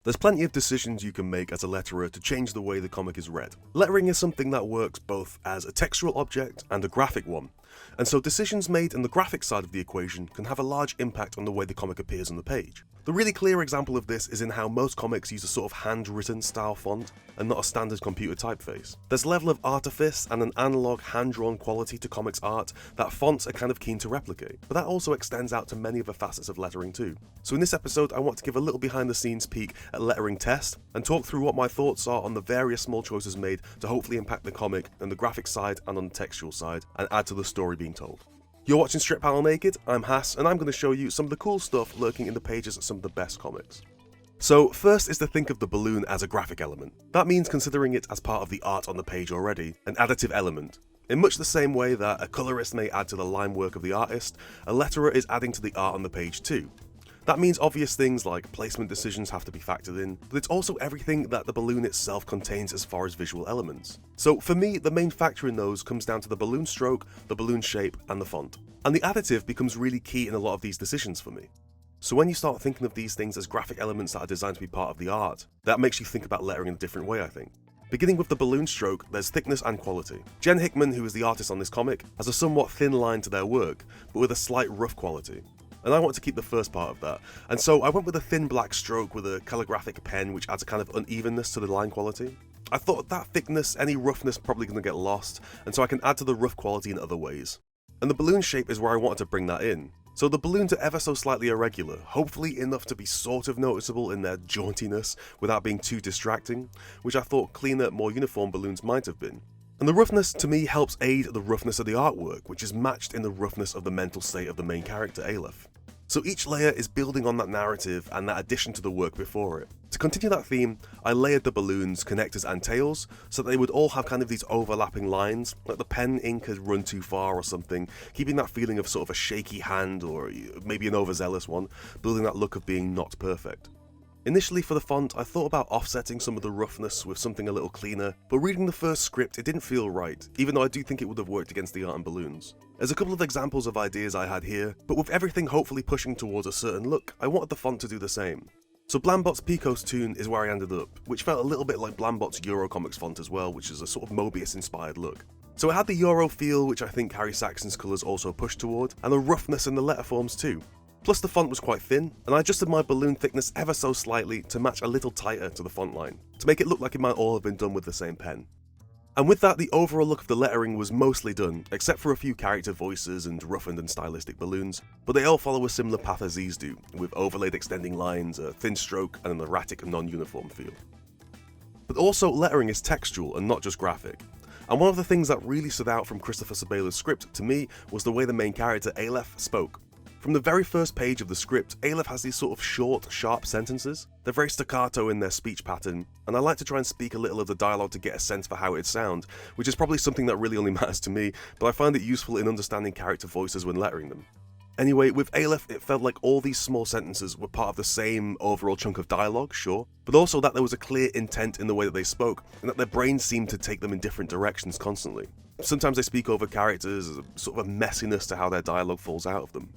There's plenty of decisions you can make as a letterer to change the way the comic is read. Lettering is something that works both as a textual object and a graphic one, and so decisions made in the graphic side of the equation can have a large impact on the way the comic appears on the page. The really clear example of this is in how most comics use a sort of handwritten style font and not a standard computer typeface. There's a level of artifice and an analog hand-drawn quality to comics art that fonts are kind of keen to replicate, but that also extends out to many other facets of lettering too. So in this episode I want to give a little behind the scenes peek at lettering test and talk through what my thoughts are on the various small choices made to hopefully impact the comic on the graphic side and on the textual side and add to the story being told. You're watching Strip Panel Naked, I'm Hass, and I'm going to show you some of the cool stuff lurking in the pages of some of the best comics. So first is to think of the balloon as a graphic element. That means considering it as part of the art on the page already, an additive element. In much the same way that a colorist may add to the line work of the artist, a letterer is adding to the art on the page too. That means obvious things like placement decisions have to be factored in, but it's also everything that the balloon itself contains as far as visual elements. So for me, the main factor in those comes down to the balloon stroke, the balloon shape, and the font. And the additive becomes really key in a lot of these decisions for me. So when you start thinking of these things as graphic elements that are designed to be part of the art, that makes you think about lettering in a different way, I think. Beginning with the balloon stroke, there's thickness and quality. Jen Hickman, who is the artist on this comic, has a somewhat thin line to their work, but with a slight rough quality. And I want to keep the first part of that, and so I went with a thin black stroke with a calligraphic pen which adds a kind of unevenness to the line quality. I thought that thickness, any roughness probably going to get lost, and so I can add to the rough quality in other ways. And the balloon shape is where I wanted to bring that in. So the balloons are ever so slightly irregular, hopefully enough to be sort of noticeable in their jauntiness without being too distracting, which I thought cleaner, more uniform balloons might have been. And the roughness to me helps aid the roughness of the artwork, which is matched in the roughness of the mental state of the main character, Aleph. So each layer is building on that narrative and that addition to the work before it. To continue that theme, I layered the balloons, connectors and tails so that they would all have kind of these overlapping lines, like the pen ink had run too far or something, keeping that feeling of sort of a shaky hand or maybe an overzealous one, building that look of being not perfect. Initially for the font, I thought about offsetting some of the roughness with something a little cleaner, but reading the first script it didn't feel right, even though I do think it would have worked against the art and balloons. There's a couple of examples of ideas I had here, but with everything hopefully pushing towards a certain look, I wanted the font to do the same. So Blambot's Picos Toon is where I ended up, which felt a little bit like Blambot's Eurocomics font as well, which is a sort of Mobius inspired look. So it had the Euro feel, which I think Harry Saxon's colours also pushed toward, and the roughness in the letterforms too. Plus the font was quite thin, and I adjusted my balloon thickness ever so slightly to match a little tighter to the font line, to make it look like it might all have been done with the same pen. And with that, the overall look of the lettering was mostly done, except for a few character voices and roughened and stylistic balloons, but they all follow a similar path as these do, with overlaid extending lines, a thin stroke, and an erratic non-uniform feel. But also, lettering is textual and not just graphic. And one of the things that really stood out from Christopher Sebela's script to me was the way the main character, Aleph, spoke. From the very first page of the script, Aleph has these sort of short, sharp sentences. They're very staccato in their speech pattern, and I like to try and speak a little of the dialogue to get a sense for how it'd sound, which is probably something that really only matters to me, but I find it useful in understanding character voices when lettering them. Anyway, with Aleph, it felt like all these small sentences were part of the same overall chunk of dialogue, sure, but also that there was a clear intent in the way that they spoke, and that their brains seemed to take them in different directions constantly. Sometimes they speak over characters, as a sort of a messiness to how their dialogue falls out of them.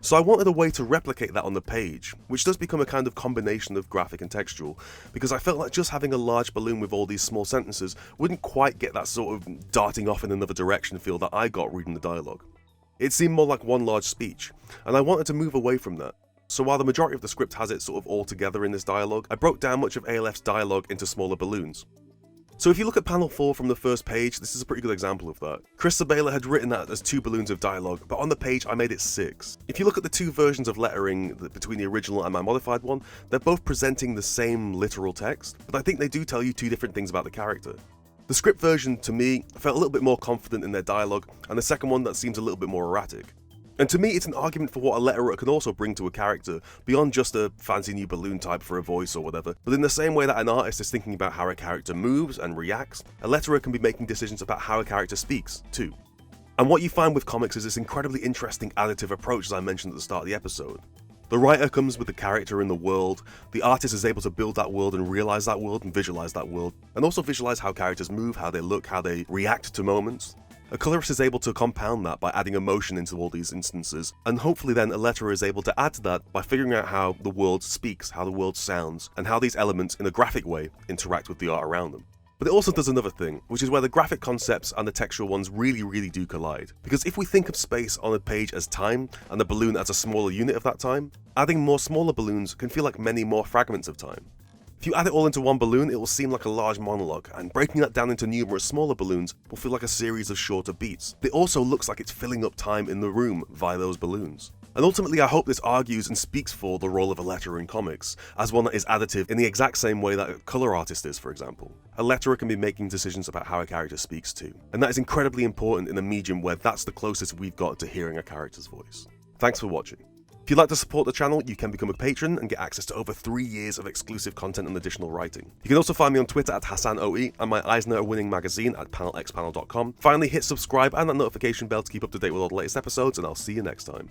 So I wanted a way to replicate that on the page, which does become a kind of combination of graphic and textual, because I felt like just having a large balloon with all these small sentences wouldn't quite get that sort of darting off in another direction feel that I got reading the dialogue. It seemed more like one large speech, and I wanted to move away from that. So while the majority of the script has it sort of all together in this dialogue, I broke down much of Aleph's dialogue into smaller balloons. So if you look at panel 4 from the first page, this is a pretty good example of that. Chris Sebela had written that as 2 balloons of dialogue, but on the page I made it 6. If you look at the 2 versions of lettering between the original and my modified one, they're both presenting the same literal text, but I think they do tell you 2 different things about the character. The script version, to me, felt a little bit more confident in their dialogue, and the second one that seems a little bit more erratic. And to me, it's an argument for what a letterer can also bring to a character, beyond just a fancy new balloon type for a voice or whatever. But in the same way that an artist is thinking about how a character moves and reacts, a letterer can be making decisions about how a character speaks, too. And what you find with comics is this incredibly interesting additive approach, as I mentioned at the start of the episode. The writer comes with the character in the world, the artist is able to build that world and realize that world and visualize that world, and also visualize how characters move, how they look, how they react to moments. A colorist is able to compound that by adding emotion into all these instances, and hopefully then a letterer is able to add to that by figuring out how the world speaks, how the world sounds, and how these elements in a graphic way interact with the art around them. But it also does another thing, which is where the graphic concepts and the textual ones really do collide. Because if we think of space on a page as time, and the balloon as a smaller unit of that time, adding more smaller balloons can feel like many more fragments of time. If you add it all into one balloon, it will seem like a large monologue, and breaking that down into numerous smaller balloons will feel like a series of shorter beats. It also looks like it's filling up time in the room via those balloons. And ultimately, I hope this argues and speaks for the role of a letterer in comics, as one that is additive in the exact same way that a color artist is, for example. A letterer can be making decisions about how a character speaks too, and that is incredibly important in a medium where that's the closest we've got to hearing a character's voice. Thanks for watching. If you'd like to support the channel, you can become a patron and get access to over 3 years of exclusive content and additional writing. You can also find me on Twitter at HassanOE and my Eisner-winning magazine at panelxpanel.com. Finally, hit subscribe and that notification bell to keep up to date with all the latest episodes, and I'll see you next time.